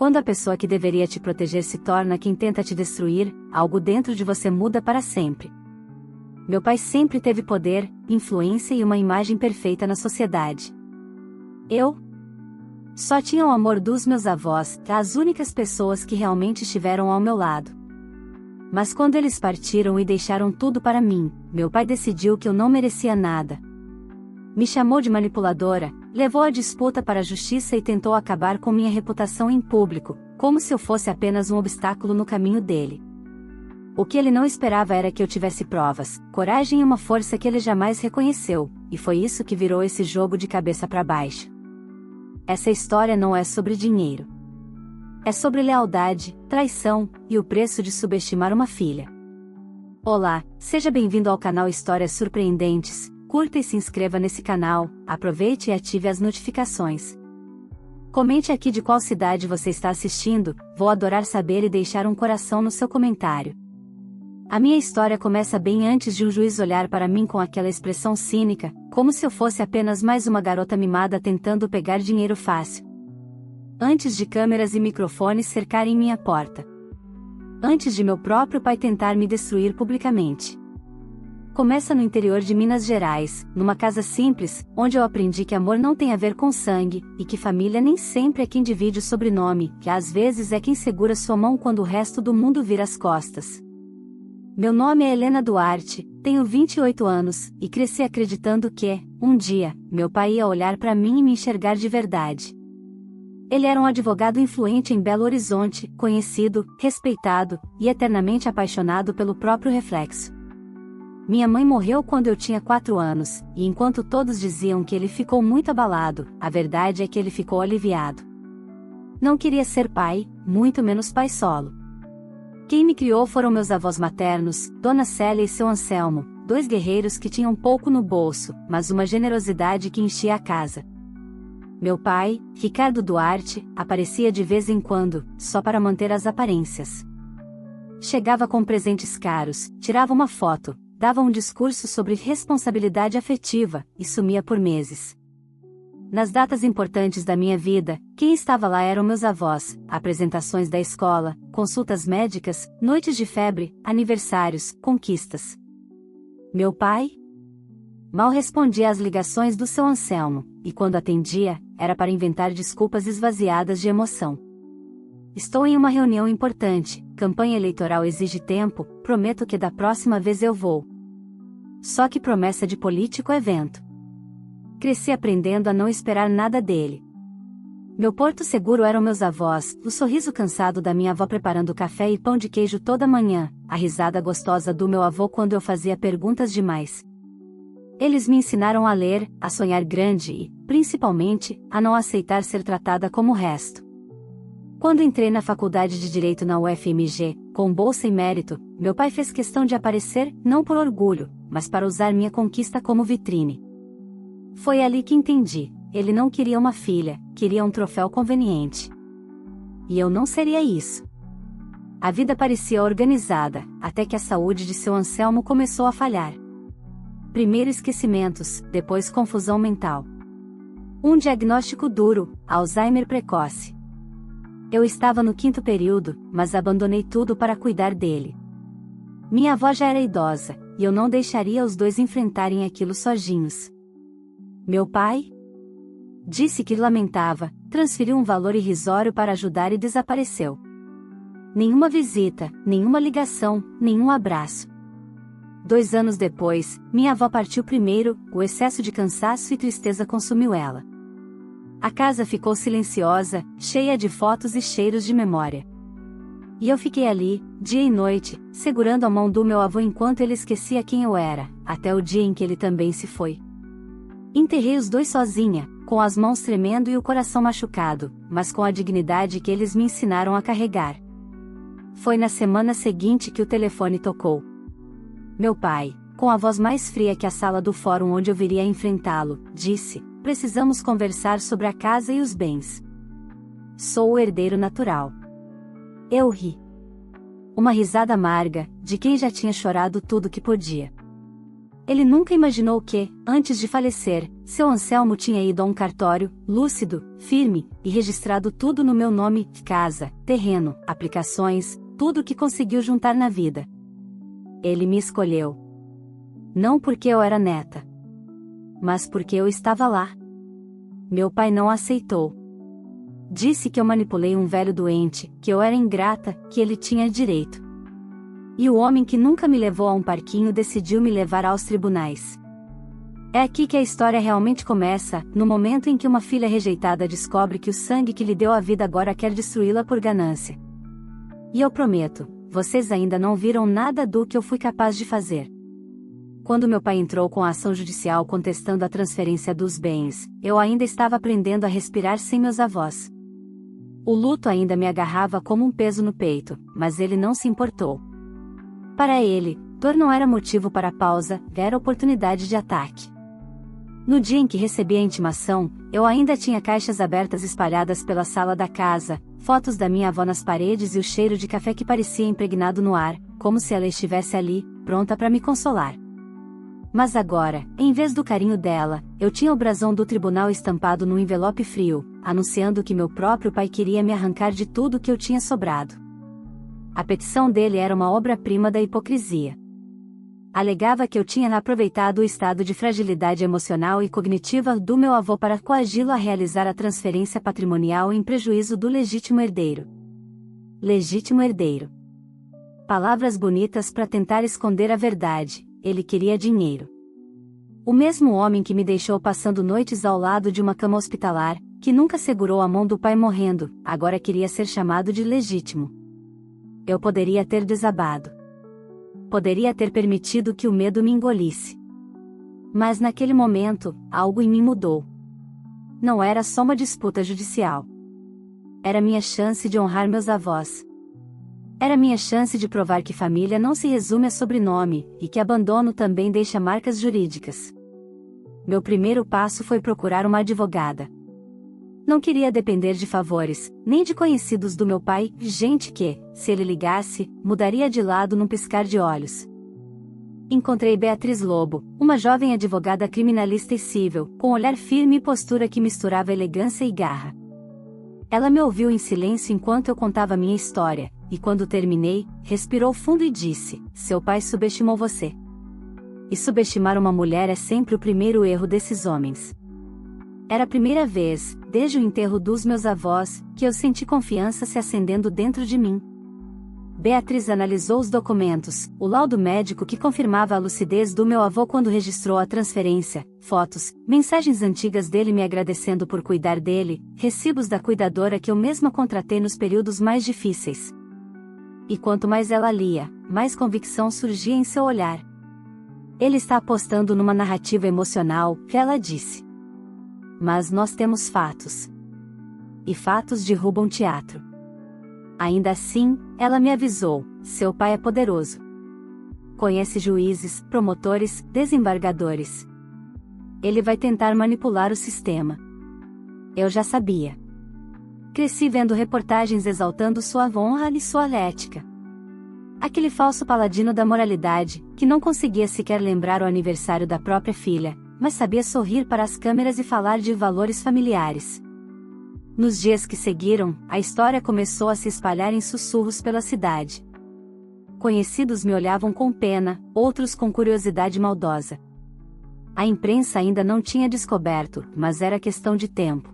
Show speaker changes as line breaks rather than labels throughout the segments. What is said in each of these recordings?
Quando a pessoa que deveria te proteger se torna quem tenta te destruir, algo dentro de você muda para sempre. Meu pai sempre teve poder, influência e uma imagem perfeita na sociedade. Eu só tinha o amor dos meus avós, as únicas pessoas que realmente estiveram ao meu lado. Mas quando eles partiram e deixaram tudo para mim, meu pai decidiu que eu não merecia nada. Me chamou de manipuladora, levou a disputa para a justiça e tentou acabar com minha reputação em público, como se eu fosse apenas um obstáculo no caminho dele. O que ele não esperava era que eu tivesse provas, coragem e uma força que ele jamais reconheceu, e foi isso que virou esse jogo de cabeça para baixo. Essa história não é sobre dinheiro. É sobre lealdade, traição, e o preço de subestimar uma filha. Olá, seja bem-vindo ao canal Histórias Surpreendentes. Curta e se inscreva nesse canal, aproveite e ative as notificações. Comente aqui de qual cidade você está assistindo, vou adorar saber e deixar um coração no seu comentário. A minha história começa bem antes de um juiz olhar para mim com aquela expressão cínica, como se eu fosse apenas mais uma garota mimada tentando pegar dinheiro fácil. Antes de câmeras e microfones cercarem minha porta. Antes de meu próprio pai tentar me destruir publicamente. Começa no interior de Minas Gerais, numa casa simples, onde eu aprendi que amor não tem a ver com sangue, e que família nem sempre é quem divide o sobrenome, que às vezes é quem segura sua mão quando o resto do mundo vira as costas. Meu nome é Helena Duarte, tenho 28 anos, e cresci acreditando que, um dia, meu pai ia olhar para mim e me enxergar de verdade. Ele era um advogado influente em Belo Horizonte, conhecido, respeitado, e eternamente apaixonado pelo próprio reflexo. Minha mãe morreu quando eu tinha 4 anos, e enquanto todos diziam que ele ficou muito abalado, a verdade é que ele ficou aliviado. Não queria ser pai, muito menos pai solo. Quem me criou foram meus avós maternos, Dona Célia e seu Anselmo, 2 guerreiros que tinham pouco no bolso, mas uma generosidade que enchia a casa. Meu pai, Ricardo Duarte, aparecia de vez em quando, só para manter as aparências. Chegava com presentes caros, tirava uma foto, dava um discurso sobre responsabilidade afetiva, e sumia por meses. Nas datas importantes da minha vida, quem estava lá eram meus avós, apresentações da escola, consultas médicas, noites de febre, aniversários, conquistas. Meu pai? Mal respondia às ligações do seu Anselmo, e quando atendia, era para inventar desculpas esvaziadas de emoção. Estou em uma reunião importante, campanha eleitoral exige tempo, prometo que da próxima vez eu vou. Só que promessa de político é vento. Cresci aprendendo a não esperar nada dele. Meu porto seguro eram meus avós, o sorriso cansado da minha avó preparando café e pão de queijo toda manhã, a risada gostosa do meu avô quando eu fazia perguntas demais. Eles me ensinaram a ler, a sonhar grande e, principalmente, a não aceitar ser tratada como o resto. Quando entrei na faculdade de Direito na UFMG, com bolsa e mérito, meu pai fez questão de aparecer, não por orgulho, mas para usar minha conquista como vitrine. Foi ali que entendi, ele não queria uma filha, queria um troféu conveniente. E eu não seria isso. A vida parecia organizada, até que a saúde de seu Anselmo começou a falhar. Primeiro esquecimentos, depois confusão mental. Um diagnóstico duro, Alzheimer precoce. Eu estava no 5º período, mas abandonei tudo para cuidar dele. Minha avó já era idosa, e eu não deixaria os dois enfrentarem aquilo sozinhos. Meu pai? Disse que lamentava, transferiu um valor irrisório para ajudar e desapareceu. Nenhuma visita, nenhuma ligação, nenhum abraço. 2 anos depois, minha avó partiu primeiro, o excesso de cansaço e tristeza consumiu ela. A casa ficou silenciosa, cheia de fotos e cheiros de memória. E eu fiquei ali, dia e noite, segurando a mão do meu avô enquanto ele esquecia quem eu era, até o dia em que ele também se foi. Enterrei os dois sozinha, com as mãos tremendo e o coração machucado, mas com a dignidade que eles me ensinaram a carregar. Foi na semana seguinte que o telefone tocou. Meu pai, com a voz mais fria que a sala do fórum onde eu viria a enfrentá-lo, disse: "Precisamos conversar sobre a casa e os bens. Sou o herdeiro natural." Eu ri. Uma risada amarga, de quem já tinha chorado tudo que podia. Ele nunca imaginou que, antes de falecer, seu Anselmo tinha ido a um cartório, lúcido, firme, e registrado tudo no meu nome: casa, terreno, aplicações, tudo o que conseguiu juntar na vida. Ele me escolheu. Não porque eu era neta, mas porque eu estava lá. Meu pai não aceitou. Disse que eu manipulei um velho doente, que eu era ingrata, que ele tinha direito. E o homem que nunca me levou a um parquinho decidiu me levar aos tribunais. É aqui que a história realmente começa, no momento em que uma filha rejeitada descobre que o sangue que lhe deu a vida agora quer destruí-la por ganância. E eu prometo, vocês ainda não viram nada do que eu fui capaz de fazer. Quando meu pai entrou com a ação judicial contestando a transferência dos bens, eu ainda estava aprendendo a respirar sem meus avós. O luto ainda me agarrava como um peso no peito, mas ele não se importou. Para ele, dor não era motivo para pausa, era oportunidade de ataque. No dia em que recebi a intimação, eu ainda tinha caixas abertas espalhadas pela sala da casa, fotos da minha avó nas paredes e o cheiro de café que parecia impregnado no ar, como se ela estivesse ali, pronta para me consolar. Mas agora, em vez do carinho dela, eu tinha o brasão do tribunal estampado num envelope frio, anunciando que meu próprio pai queria me arrancar de tudo que eu tinha sobrado. A petição dele era uma obra-prima da hipocrisia. Alegava que eu tinha aproveitado o estado de fragilidade emocional e cognitiva do meu avô para coagi-lo a realizar a transferência patrimonial em prejuízo do legítimo herdeiro. Legítimo herdeiro. Palavras bonitas para tentar esconder a verdade. Ele queria dinheiro. O mesmo homem que me deixou passando noites ao lado de uma cama hospitalar, que nunca segurou a mão do pai morrendo, agora queria ser chamado de legítimo. Eu poderia ter desabado. Poderia ter permitido que o medo me engolisse. Mas naquele momento, algo em mim mudou. Não era só uma disputa judicial. Era minha chance de honrar meus avós. Era minha chance de provar que família não se resume a sobrenome, e que abandono também deixa marcas jurídicas. Meu primeiro passo foi procurar uma advogada. Não queria depender de favores, nem de conhecidos do meu pai, gente que, se ele ligasse, mudaria de lado num piscar de olhos. Encontrei Beatriz Lobo, uma jovem advogada criminalista e civil, com olhar firme e postura que misturava elegância e garra. Ela me ouviu em silêncio enquanto eu contava minha história, e quando terminei, respirou fundo e disse: "Seu pai subestimou você." E subestimar uma mulher é sempre o primeiro erro desses homens. Era a primeira vez, desde o enterro dos meus avós, que eu senti confiança se acendendo dentro de mim. Beatriz analisou os documentos, o laudo médico que confirmava a lucidez do meu avô quando registrou a transferência, fotos, mensagens antigas dele me agradecendo por cuidar dele, recibos da cuidadora que eu mesma contratei nos períodos mais difíceis. E quanto mais ela lia, mais convicção surgia em seu olhar. Ele está apostando numa narrativa emocional, ela disse. Mas nós temos fatos. E fatos derrubam teatro. Ainda assim, ela me avisou: seu pai é poderoso. Conhece juízes, promotores, desembargadores. Ele vai tentar manipular o sistema. Eu já sabia. Cresci vendo reportagens exaltando sua honra e sua ética. Aquele falso paladino da moralidade, que não conseguia sequer lembrar o aniversário da própria filha, mas sabia sorrir para as câmeras e falar de valores familiares. Nos dias que seguiram, a história começou a se espalhar em sussurros pela cidade. Conhecidos me olhavam com pena, outros com curiosidade maldosa. A imprensa ainda não tinha descoberto, mas era questão de tempo.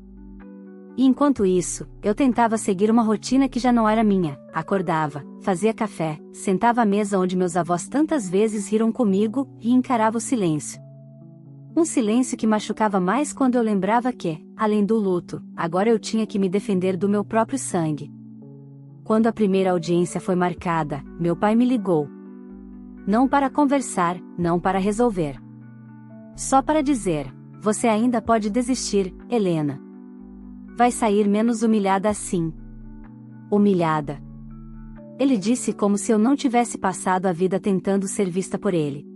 E enquanto isso, eu tentava seguir uma rotina que já não era minha. Acordava, fazia café, sentava à mesa onde meus avós tantas vezes riram comigo, e encarava o silêncio. Um silêncio que machucava mais quando eu lembrava que, além do luto, agora eu tinha que me defender do meu próprio sangue. Quando a primeira audiência foi marcada, meu pai me ligou. Não para conversar, não para resolver. Só para dizer: você ainda pode desistir, Helena. Vai sair menos humilhada assim. Humilhada. Ele disse como se eu não tivesse passado a vida tentando ser vista por ele.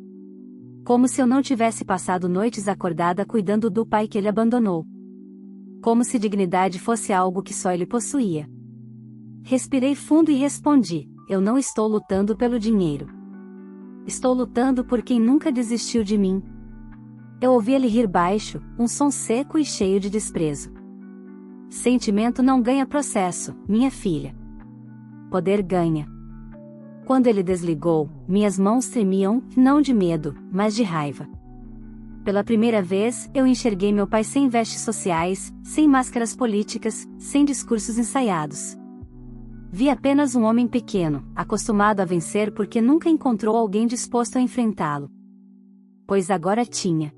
Como se eu não tivesse passado noites acordada cuidando do pai que ele abandonou. Como se dignidade fosse algo que só ele possuía. Respirei fundo e respondi: eu não estou lutando pelo dinheiro. Estou lutando por quem nunca desistiu de mim. Eu ouvi ele rir baixo, um som seco e cheio de desprezo. Sentimento não ganha processo, minha filha. Poder ganha. Quando ele desligou, minhas mãos tremiam, não de medo, mas de raiva. Pela primeira vez, eu enxerguei meu pai sem vestes sociais, sem máscaras políticas, sem discursos ensaiados. Vi apenas um homem pequeno, acostumado a vencer porque nunca encontrou alguém disposto a enfrentá-lo. Pois agora tinha.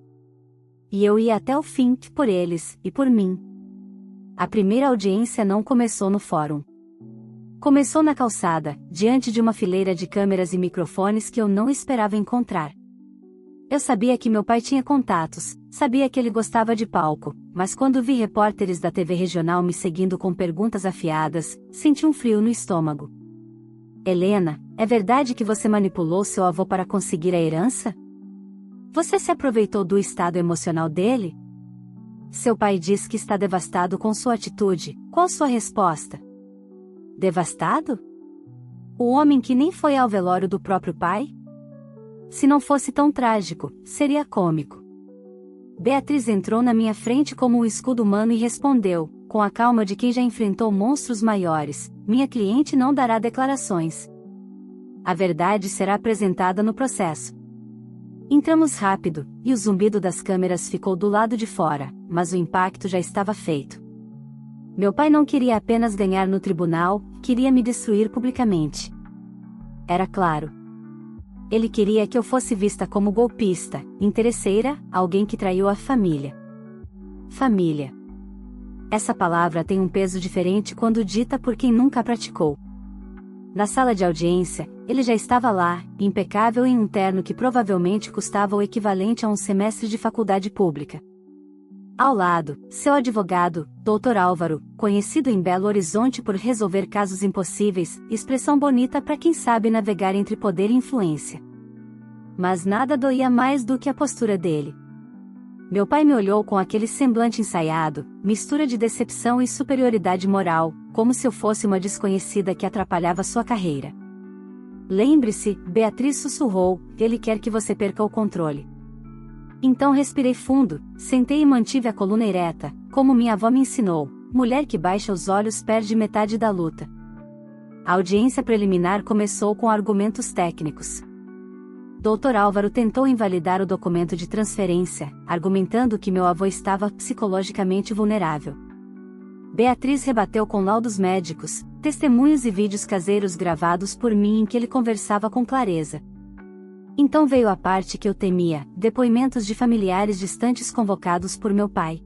E eu ia até o fim, por eles, e por mim. A primeira audiência não começou no fórum. Começou na calçada, diante de uma fileira de câmeras e microfones que eu não esperava encontrar. Eu sabia que meu pai tinha contatos, sabia que ele gostava de palco, mas quando vi repórteres da TV regional me seguindo com perguntas afiadas, senti um frio no estômago. Helena, é verdade que você manipulou seu avô para conseguir a herança? Você se aproveitou do estado emocional dele? Seu pai diz que está devastado com sua atitude, qual sua resposta? Devastado? O homem que nem foi ao velório do próprio pai? Se não fosse tão trágico, seria cômico. Beatriz entrou na minha frente como um escudo humano e respondeu, com a calma de quem já enfrentou monstros maiores: minha cliente não dará declarações. A verdade será apresentada no processo. Entramos rápido, e o zumbido das câmeras ficou do lado de fora, mas o impacto já estava feito. Meu pai não queria apenas ganhar no tribunal, queria me destruir publicamente. Era claro. Ele queria que eu fosse vista como golpista, interesseira, alguém que traiu a família. Família. Essa palavra tem um peso diferente quando dita por quem nunca a praticou. Na sala de audiência, ele já estava lá, impecável em um terno que provavelmente custava o equivalente a um semestre de faculdade pública. Ao lado, seu advogado, Dr. Álvaro, conhecido em Belo Horizonte por resolver casos impossíveis, expressão bonita para quem sabe navegar entre poder e influência. Mas nada doía mais do que a postura dele. Meu pai me olhou com aquele semblante ensaiado, mistura de decepção e superioridade moral, como se eu fosse uma desconhecida que atrapalhava sua carreira. Lembre-se, Beatriz sussurrou, ele quer que você perca o controle. Então respirei fundo, sentei e mantive a coluna ereta, como minha avó me ensinou: mulher que baixa os olhos perde metade da luta. A audiência preliminar começou com argumentos técnicos. Dr. Álvaro tentou invalidar o documento de transferência, argumentando que meu avô estava psicologicamente vulnerável. Beatriz rebateu com laudos médicos, testemunhos e vídeos caseiros gravados por mim em que ele conversava com clareza. Então veio a parte que eu temia: depoimentos de familiares distantes convocados por meu pai.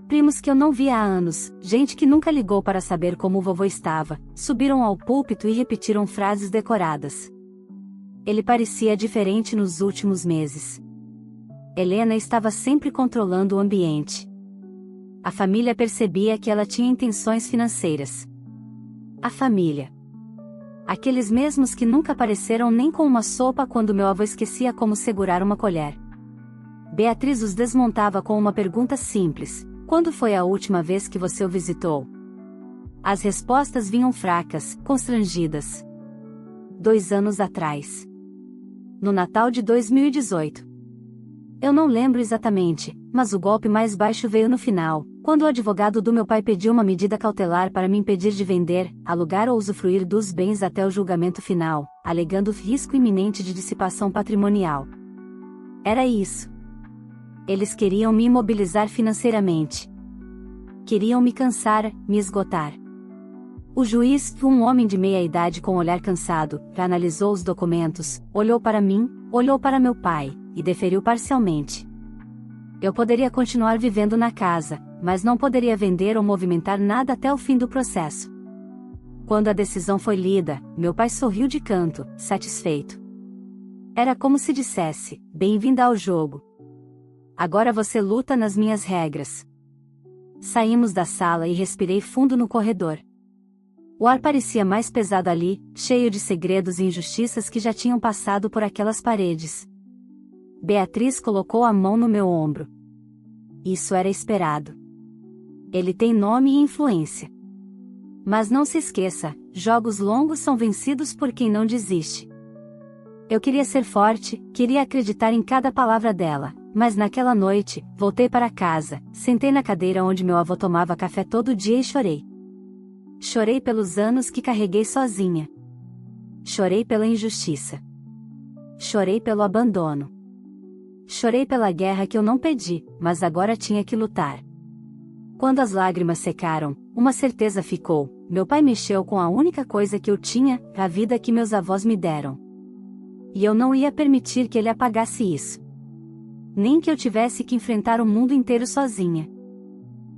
Primos que eu não via há anos, gente que nunca ligou para saber como o vovô estava, subiram ao púlpito e repetiram frases decoradas. Ele parecia diferente nos últimos meses. Helena estava sempre controlando o ambiente. A família percebia que ela tinha intenções financeiras. A família. Aqueles mesmos que nunca apareceram nem com uma sopa quando meu avô esquecia como segurar uma colher. Beatriz os desmontava com uma pergunta simples: quando foi a última vez que você o visitou? As respostas vinham fracas, constrangidas. 2 anos atrás. No Natal de 2018. Eu não lembro exatamente, mas o golpe mais baixo veio no final, quando o advogado do meu pai pediu uma medida cautelar para me impedir de vender, alugar ou usufruir dos bens até o julgamento final, alegando risco iminente de dissipação patrimonial. Era isso. Eles queriam me imobilizar financeiramente. Queriam me cansar, me esgotar. O juiz, um homem de meia idade com olhar cansado, analisou os documentos, olhou para mim, olhou para meu pai, e deferiu parcialmente. Eu poderia continuar vivendo na casa, mas não poderia vender ou movimentar nada até o fim do processo. Quando a decisão foi lida, meu pai sorriu de canto, satisfeito. Era como se dissesse: bem-vinda ao jogo. Agora você luta nas minhas regras. Saímos da sala e respirei fundo no corredor. O ar parecia mais pesado ali, cheio de segredos e injustiças que já tinham passado por aquelas paredes. Beatriz colocou a mão no meu ombro. Isso era esperado. Ele tem nome e influência. Mas não se esqueça, jogos longos são vencidos por quem não desiste. Eu queria ser forte, queria acreditar em cada palavra dela, mas naquela noite, voltei para casa, sentei na cadeira onde meu avô tomava café todo dia e chorei. Chorei pelos anos que carreguei sozinha. Chorei pela injustiça. Chorei pelo abandono. Chorei pela guerra que eu não pedi, mas agora tinha que lutar. Quando as lágrimas secaram, uma certeza ficou: meu pai mexeu com a única coisa que eu tinha, a vida que meus avós me deram. E eu não ia permitir que ele apagasse isso. Nem que eu tivesse que enfrentar o mundo inteiro sozinha.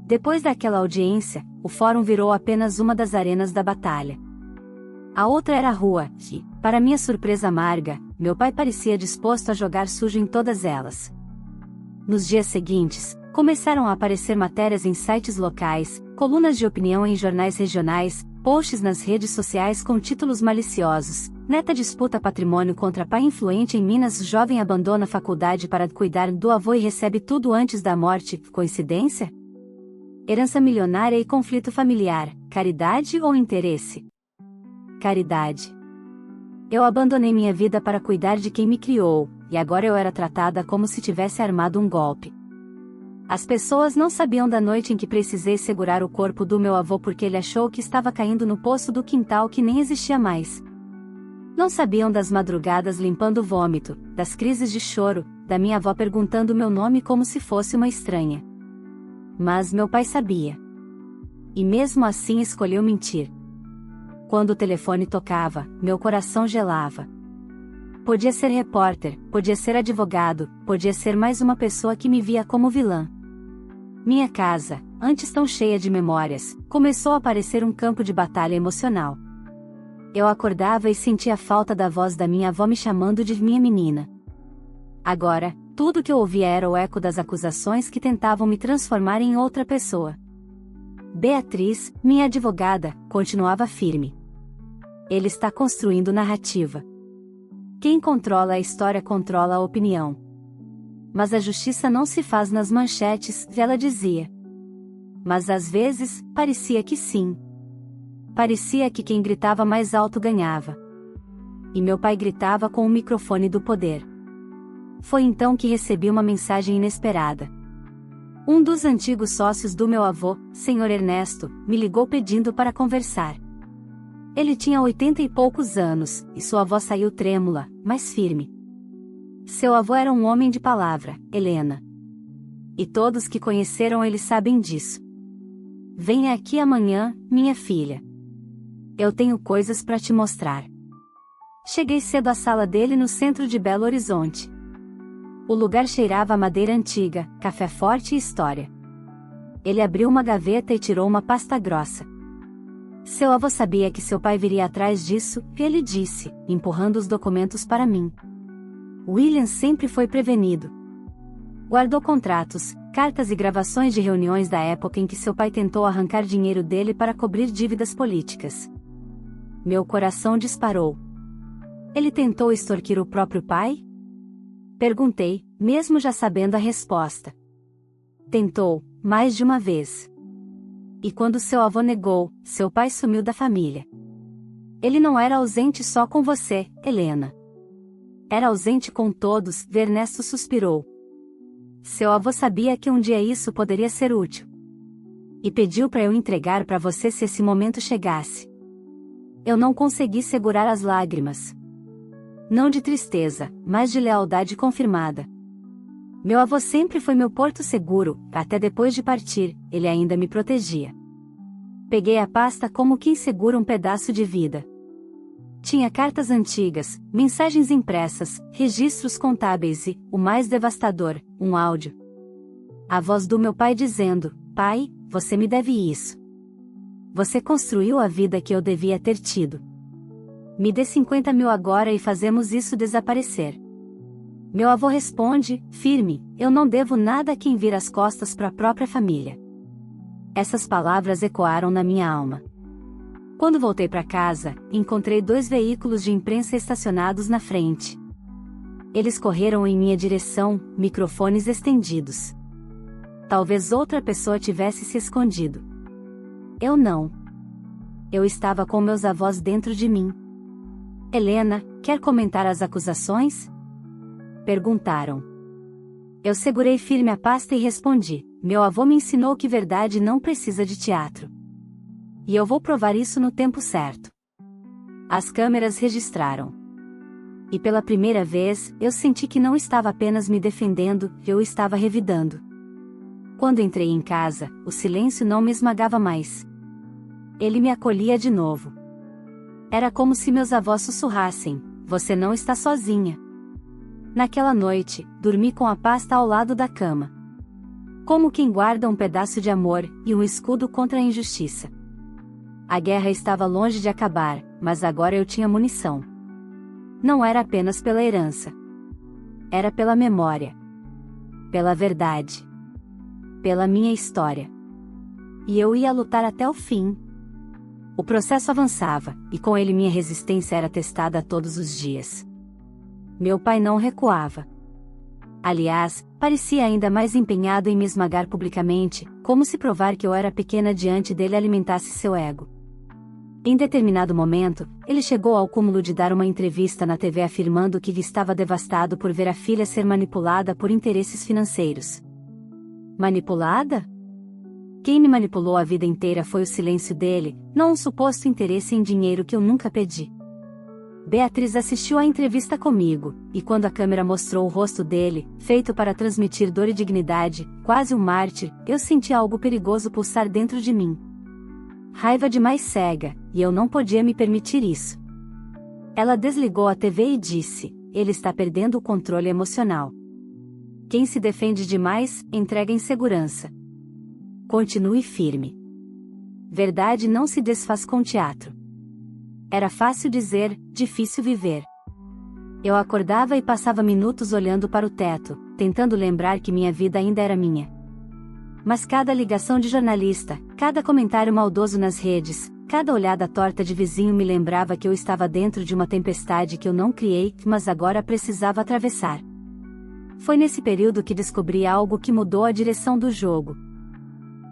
Depois daquela audiência, o fórum virou apenas uma das arenas da batalha. A outra era a rua, e, para minha surpresa amarga, meu pai parecia disposto a jogar sujo em todas elas. Nos dias seguintes, começaram a aparecer matérias em sites locais, colunas de opinião em jornais regionais, posts nas redes sociais com títulos maliciosos: neta disputa patrimônio contra pai influente em Minas, jovem abandona a faculdade para cuidar do avô e recebe tudo antes da morte, coincidência? Herança milionária e conflito familiar, caridade ou interesse? Caridade. Eu abandonei minha vida para cuidar de quem me criou, e agora eu era tratada como se tivesse armado um golpe. As pessoas não sabiam da noite em que precisei segurar o corpo do meu avô porque ele achou que estava caindo no poço do quintal que nem existia mais. Não sabiam das madrugadas limpando o vômito, das crises de choro, da minha avó perguntando meu nome como se fosse uma estranha. Mas meu pai sabia. E mesmo assim escolheu mentir. Quando o telefone tocava, meu coração gelava. Podia ser repórter, podia ser advogado, podia ser mais uma pessoa que me via como vilã. Minha casa, antes tão cheia de memórias, começou a parecer um campo de batalha emocional. Eu acordava e sentia a falta da voz da minha avó me chamando de minha menina. Agora, tudo que eu ouvia era o eco das acusações que tentavam me transformar em outra pessoa. Beatriz, minha advogada, continuava firme. Ele está construindo narrativa. Quem controla a história controla a opinião. Mas a justiça não se faz nas manchetes, ela dizia. Mas às vezes, parecia que sim. Parecia que quem gritava mais alto ganhava. E meu pai gritava com o microfone do poder. Foi então que recebi uma mensagem inesperada. Um dos antigos sócios do meu avô, Sr. Ernesto, me ligou pedindo para conversar. Ele tinha 80 e poucos anos, e sua voz saiu trêmula, mas firme. Seu avô era um homem de palavra, Helena. E todos que conheceram ele sabem disso. Venha aqui amanhã, minha filha. Eu tenho coisas para te mostrar. Cheguei cedo à sala dele no centro de Belo Horizonte. O lugar cheirava a madeira antiga, café forte e história. Ele abriu uma gaveta e tirou uma pasta grossa. Seu avô sabia que seu pai viria atrás disso, e ele disse, empurrando os documentos para mim. William sempre foi prevenido. Guardou contratos, cartas e gravações de reuniões da época em que seu pai tentou arrancar dinheiro dele para cobrir dívidas políticas. Meu coração disparou. Ele tentou extorquir o próprio pai? Perguntei, mesmo já sabendo a resposta. Tentou, mais de uma vez. E quando seu avô negou, seu pai sumiu da família. Ele não era ausente só com você, Helena. Era ausente com todos, Ernesto suspirou. Seu avô sabia que um dia isso poderia ser útil. E pediu para eu entregar para você se esse momento chegasse. Eu não consegui segurar as lágrimas. Não de tristeza, mas de lealdade confirmada. Meu avô sempre foi meu porto seguro, até depois de partir, ele ainda me protegia. Peguei a pasta como quem segura um pedaço de vida. Tinha cartas antigas, mensagens impressas, registros contábeis e, o mais devastador, um áudio. A voz do meu pai dizendo: pai, você me deve isso. Você construiu a vida que eu devia ter tido. Me dê 50 mil agora e fazemos isso desaparecer. Meu avô responde, firme, eu não devo nada a quem vira as costas para a própria família. Essas palavras ecoaram na minha alma. Quando voltei para casa, encontrei 2 veículos de imprensa estacionados na frente. Eles correram em minha direção, microfones estendidos. Talvez outra pessoa tivesse se escondido. Eu não. Eu estava com meus avós dentro de mim. Helena, quer comentar as acusações? Perguntaram. Eu segurei firme a pasta e respondi: meu avô me ensinou que verdade não precisa de teatro. E eu vou provar isso no tempo certo. As câmeras registraram. E pela primeira vez, eu senti que não estava apenas me defendendo, eu estava revidando. Quando entrei em casa, o silêncio não me esmagava mais. Ele me acolhia de novo. Era como se meus avós sussurrassem: você não está sozinha. Naquela noite, dormi com a pasta ao lado da cama. Como quem guarda um pedaço de amor e um escudo contra a injustiça. A guerra estava longe de acabar, mas agora eu tinha munição. Não era apenas pela herança. Era pela memória. Pela verdade. Pela minha história. E eu ia lutar até o fim. O processo avançava, e com ele minha resistência era testada todos os dias. Meu pai não recuava. Aliás, parecia ainda mais empenhado em me esmagar publicamente, como se provar que eu era pequena diante dele alimentasse seu ego. Em determinado momento, ele chegou ao cúmulo de dar uma entrevista na TV afirmando que estava devastado por ver a filha ser manipulada por interesses financeiros. Manipulada? Quem me manipulou a vida inteira foi o silêncio dele, não um suposto interesse em dinheiro que eu nunca pedi. Beatriz assistiu à entrevista comigo, e quando a câmera mostrou o rosto dele, feito para transmitir dor e dignidade, quase um mártir, eu senti algo perigoso pulsar dentro de mim. Raiva demais cega, e eu não podia me permitir isso. Ela desligou a TV e disse: ele está perdendo o controle emocional. Quem se defende demais, entrega insegurança. Continue firme. Verdade não se desfaz com teatro. Era fácil dizer, difícil viver. Eu acordava e passava minutos olhando para o teto, tentando lembrar que minha vida ainda era minha. Mas cada ligação de jornalista, cada comentário maldoso nas redes, cada olhada torta de vizinho me lembrava que eu estava dentro de uma tempestade que eu não criei, mas agora precisava atravessar. Foi nesse período que descobri algo que mudou a direção do jogo.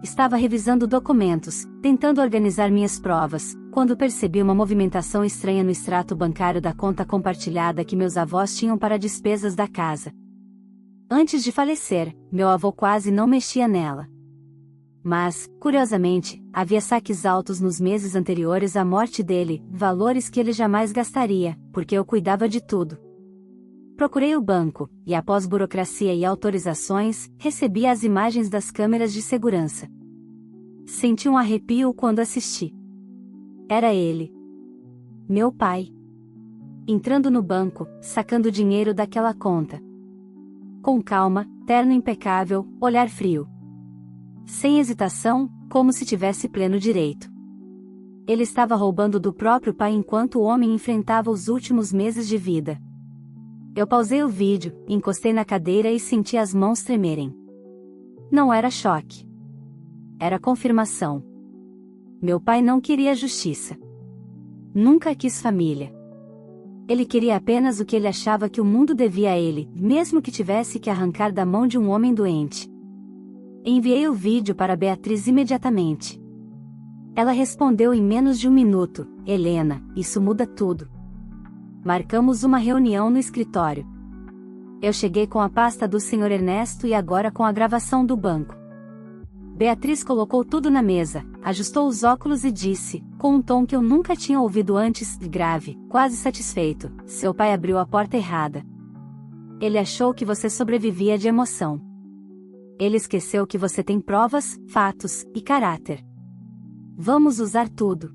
Estava revisando documentos, tentando organizar minhas provas, quando percebi uma movimentação estranha no extrato bancário da conta compartilhada que meus avós tinham para despesas da casa. Antes de falecer, meu avô quase não mexia nela. Mas, curiosamente, havia saques altos nos meses anteriores à morte dele, valores que ele jamais gastaria, porque eu cuidava de tudo. Procurei o banco, e após burocracia e autorizações, recebi as imagens das câmeras de segurança. Senti um arrepio quando assisti. Era ele. Meu pai. Entrando no banco, sacando dinheiro daquela conta. Com calma, terno impecável, olhar frio. Sem hesitação, como se tivesse pleno direito. Ele estava roubando do próprio pai enquanto o homem enfrentava os últimos meses de vida. Eu pausei o vídeo, encostei na cadeira e senti as mãos tremerem. Não era choque. Era confirmação. Meu pai não queria justiça. Nunca quis família. Ele queria apenas o que ele achava que o mundo devia a ele, mesmo que tivesse que arrancar da mão de um homem doente. Enviei o vídeo para Beatriz imediatamente. Ela respondeu em menos de um minuto: Helena, isso muda tudo. Marcamos uma reunião no escritório. Eu cheguei com a pasta do Sr. Ernesto e agora com a gravação do banco. Beatriz colocou tudo na mesa, ajustou os óculos e disse, com um tom que eu nunca tinha ouvido antes, grave, quase satisfeito: seu pai abriu a porta errada. Ele achou que você sobrevivia de emoção. Ele esqueceu que você tem provas, fatos e caráter. Vamos usar tudo.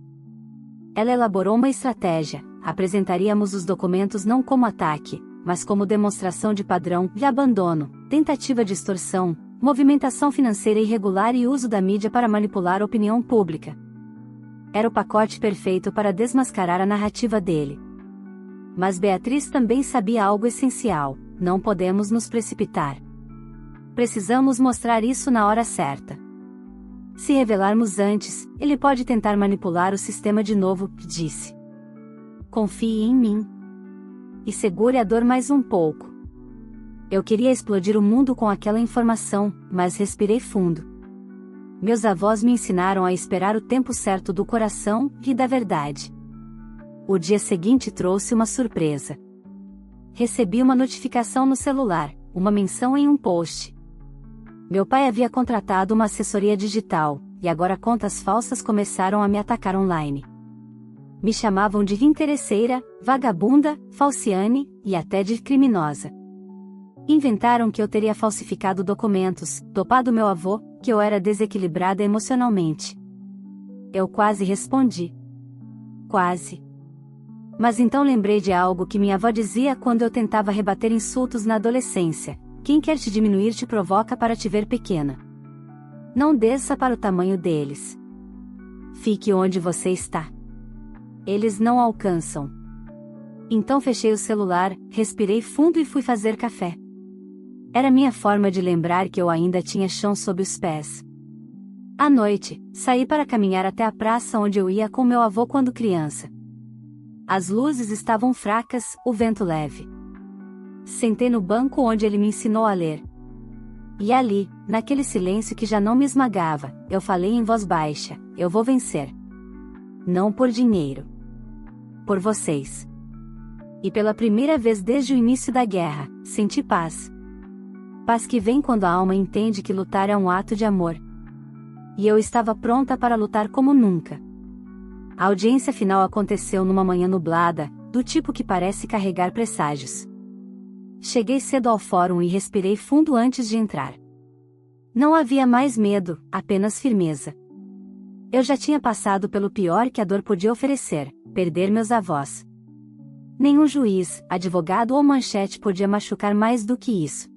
Ela elaborou uma estratégia. Apresentaríamos os documentos não como ataque, mas como demonstração de padrão de abandono, tentativa de extorsão, movimentação financeira irregular e uso da mídia para manipular a opinião pública. Era o pacote perfeito para desmascarar a narrativa dele. Mas Beatriz também sabia algo essencial: não podemos nos precipitar. Precisamos mostrar isso na hora certa. Se revelarmos antes, ele pode tentar manipular o sistema de novo, disse. Confie em mim. E segure a dor mais um pouco. Eu queria explodir o mundo com aquela informação, mas respirei fundo. Meus avós me ensinaram a esperar o tempo certo do coração e da verdade. O dia seguinte trouxe uma surpresa. Recebi uma notificação no celular, uma menção em um post. Meu pai havia contratado uma assessoria digital, e agora contas falsas começaram a me atacar online. Me chamavam de interesseira, vagabunda, falciane, e até de criminosa. Inventaram que eu teria falsificado documentos, dopado meu avô, que eu era desequilibrada emocionalmente. Eu quase respondi. Quase. Mas então lembrei de algo que minha avó dizia quando eu tentava rebater insultos na adolescência: quem quer te diminuir te provoca para te ver pequena. Não desça para o tamanho deles. Fique onde você está. Eles não alcançam. Então fechei o celular, respirei fundo e fui fazer café. Era minha forma de lembrar que eu ainda tinha chão sob os pés. À noite, saí para caminhar até a praça onde eu ia com meu avô quando criança. As luzes estavam fracas, o vento leve. Sentei no banco onde ele me ensinou a ler. E ali, naquele silêncio que já não me esmagava, eu falei em voz baixa: eu vou vencer. Não por dinheiro. Por vocês. E pela primeira vez desde o início da guerra, senti paz. Paz que vem quando a alma entende que lutar é um ato de amor. E eu estava pronta para lutar como nunca. A audiência final aconteceu numa manhã nublada, do tipo que parece carregar presságios. Cheguei cedo ao fórum e respirei fundo antes de entrar. Não havia mais medo, apenas firmeza. Eu já tinha passado pelo pior que a dor podia oferecer: perder meus avós. Nenhum juiz, advogado ou manchete podia machucar mais do que isso.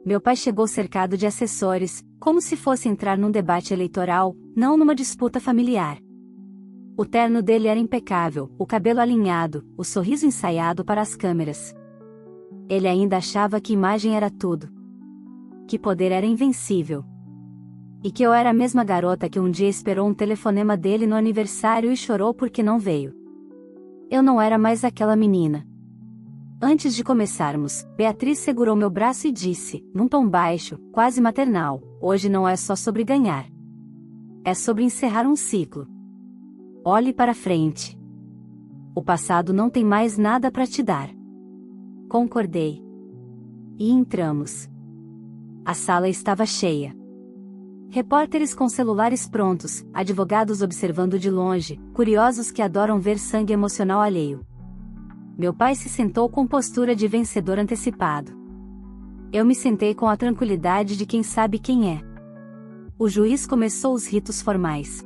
Meu pai chegou cercado de assessores, como se fosse entrar num debate eleitoral, não numa disputa familiar. O terno dele era impecável, o cabelo alinhado, o sorriso ensaiado para as câmeras. Ele ainda achava que imagem era tudo. Que poder era invencível. E que eu era a mesma garota que um dia esperou um telefonema dele no aniversário e chorou porque não veio. Eu não era mais aquela menina. Antes de começarmos, Beatriz segurou meu braço e disse, num tom baixo, quase maternal: hoje não é só sobre ganhar. É sobre encerrar um ciclo. Olhe para frente. O passado não tem mais nada para te dar. Concordei. E entramos. A sala estava cheia. Repórteres com celulares prontos, advogados observando de longe, curiosos que adoram ver sangue emocional alheio. Meu pai se sentou com postura de vencedor antecipado. Eu me sentei com a tranquilidade de quem sabe quem é. O juiz começou os ritos formais.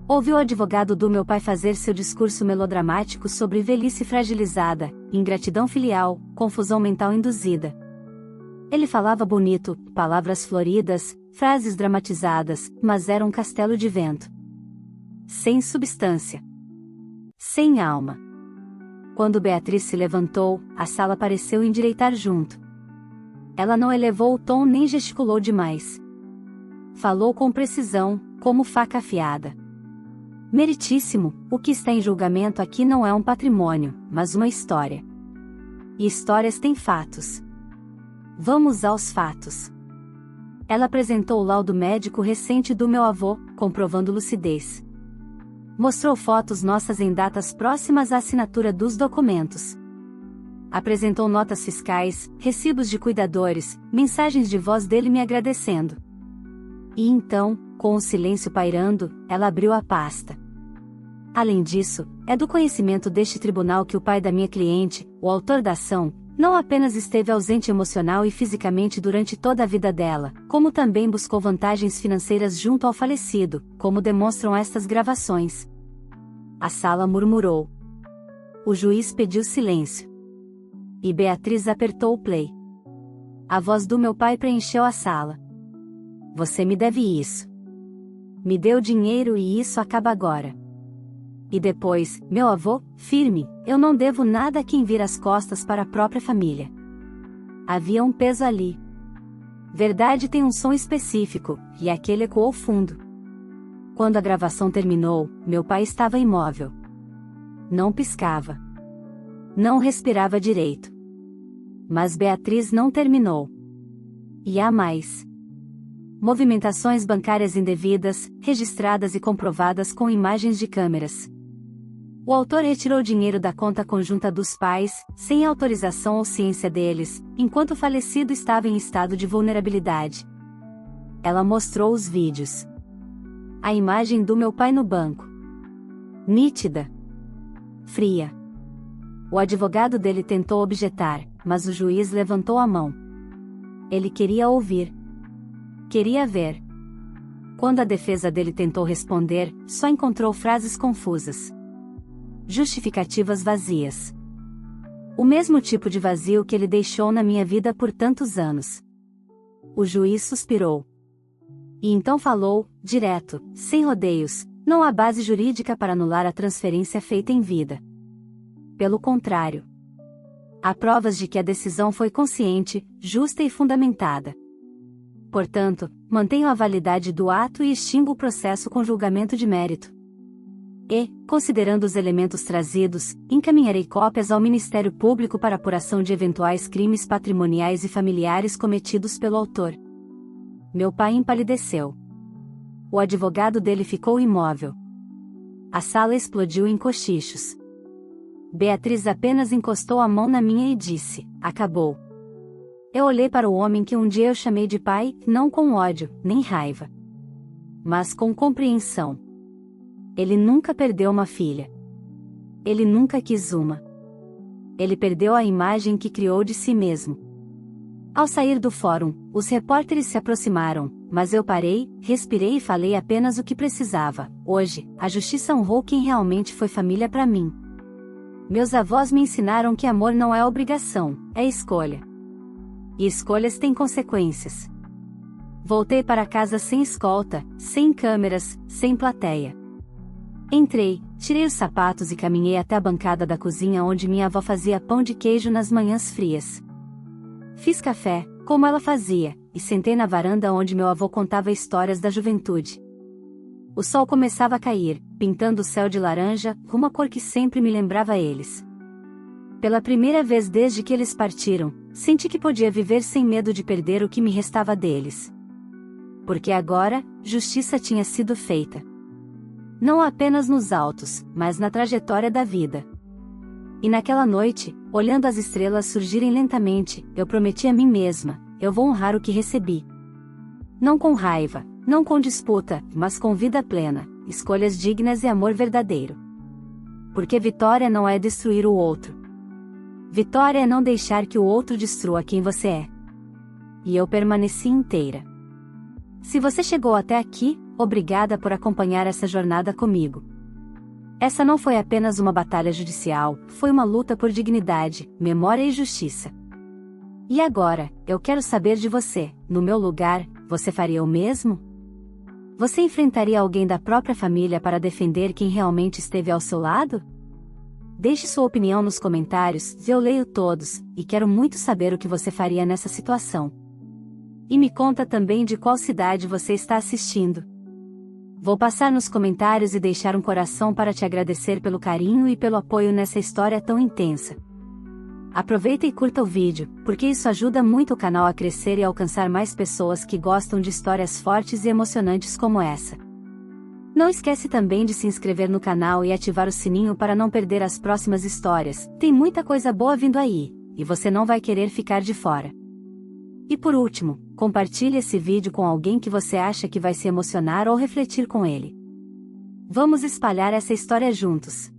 Ouvi o advogado do meu pai fazer seu discurso melodramático sobre velhice fragilizada, ingratidão filial, confusão mental induzida. Ele falava bonito, palavras floridas, frases dramatizadas, mas era um castelo de vento. Sem substância. Sem alma. Quando Beatriz se levantou, a sala pareceu endireitar junto. Ela não elevou o tom nem gesticulou demais. Falou com precisão, como faca afiada. Meritíssimo, o que está em julgamento aqui não é um patrimônio, mas uma história. E histórias têm fatos. Vamos aos fatos. Ela apresentou o laudo médico recente do meu avô, comprovando lucidez. Mostrou fotos nossas em datas próximas à assinatura dos documentos. Apresentou notas fiscais, recibos de cuidadores, mensagens de voz dele me agradecendo. E então, com o silêncio pairando, ela abriu a pasta. Além disso, é do conhecimento deste tribunal que o pai da minha cliente, o autor da ação, não apenas esteve ausente emocional e fisicamente durante toda a vida dela, como também buscou vantagens financeiras junto ao falecido, como demonstram estas gravações. A sala murmurou. O juiz pediu silêncio. E Beatriz apertou o play. A voz do meu pai preencheu a sala. Você me deve isso. Me deu dinheiro e isso acaba agora. E depois, meu avô, firme, eu não devo nada a quem vira as costas para a própria família. Havia um peso ali. Verdade tem um som específico, e aquele ecoou fundo. Quando a gravação terminou, meu pai estava imóvel. Não piscava. Não respirava direito. Mas Beatriz não terminou. E há mais. Movimentações bancárias indevidas, registradas e comprovadas com imagens de câmeras. O autor retirou dinheiro da conta conjunta dos pais, sem autorização ou ciência deles, enquanto o falecido estava em estado de vulnerabilidade. Ela mostrou os vídeos. A imagem do meu pai no banco. Nítida. Fria. O advogado dele tentou objetar, mas o juiz levantou a mão. Ele queria ouvir. Queria ver. Quando a defesa dele tentou responder, só encontrou frases confusas. Justificativas vazias. O mesmo tipo de vazio que ele deixou na minha vida por tantos anos. O juiz suspirou. E então falou, direto, sem rodeios: não há base jurídica para anular a transferência feita em vida. Pelo contrário. Há provas de que a decisão foi consciente, justa e fundamentada. Portanto, mantenho a validade do ato e extingo o processo com julgamento de mérito. E, considerando os elementos trazidos, encaminharei cópias ao Ministério Público para apuração de eventuais crimes patrimoniais e familiares cometidos pelo autor. Meu pai empalideceu. O advogado dele ficou imóvel. A sala explodiu em cochichos. Beatriz apenas encostou a mão na minha e disse: acabou. Eu olhei para o homem que um dia eu chamei de pai, não com ódio, nem raiva, mas com compreensão. Ele nunca perdeu uma filha. Ele nunca quis uma. Ele perdeu a imagem que criou de si mesmo. Ao sair do fórum, os repórteres se aproximaram, mas eu parei, respirei e falei apenas o que precisava. Hoje, a justiça honrou quem realmente foi família para mim. Meus avós me ensinaram que amor não é obrigação, é escolha. E escolhas têm consequências. Voltei para casa sem escolta, sem câmeras, sem plateia. Entrei, tirei os sapatos e caminhei até a bancada da cozinha onde minha avó fazia pão de queijo nas manhãs frias. Fiz café, como ela fazia, e sentei na varanda onde meu avô contava histórias da juventude. O sol começava a cair, pintando o céu de laranja, uma cor que sempre me lembrava eles. Pela primeira vez desde que eles partiram, senti que podia viver sem medo de perder o que me restava deles. Porque agora, justiça tinha sido feita. Não apenas nos autos, mas na trajetória da vida. E naquela noite, olhando as estrelas surgirem lentamente, eu prometi a mim mesma: eu vou honrar o que recebi. Não com raiva, não com disputa, mas com vida plena, escolhas dignas e amor verdadeiro. Porque vitória não é destruir o outro. Vitória é não deixar que o outro destrua quem você é. E eu permaneci inteira. Se você chegou até aqui, obrigada por acompanhar essa jornada comigo. Essa não foi apenas uma batalha judicial, foi uma luta por dignidade, memória e justiça. E agora, eu quero saber de você: no meu lugar, você faria o mesmo? Você enfrentaria alguém da própria família para defender quem realmente esteve ao seu lado? Deixe sua opinião nos comentários, eu leio todos, e quero muito saber o que você faria nessa situação. E me conta também de qual cidade você está assistindo. Vou passar nos comentários e deixar um coração para te agradecer pelo carinho e pelo apoio nessa história tão intensa. Aproveita e curta o vídeo, porque isso ajuda muito o canal a crescer e alcançar mais pessoas que gostam de histórias fortes e emocionantes como essa. Não esquece também de se inscrever no canal e ativar o sininho para não perder as próximas histórias, tem muita coisa boa vindo aí, e você não vai querer ficar de fora. E por último, compartilhe esse vídeo com alguém que você acha que vai se emocionar ou refletir com ele. Vamos espalhar essa história juntos.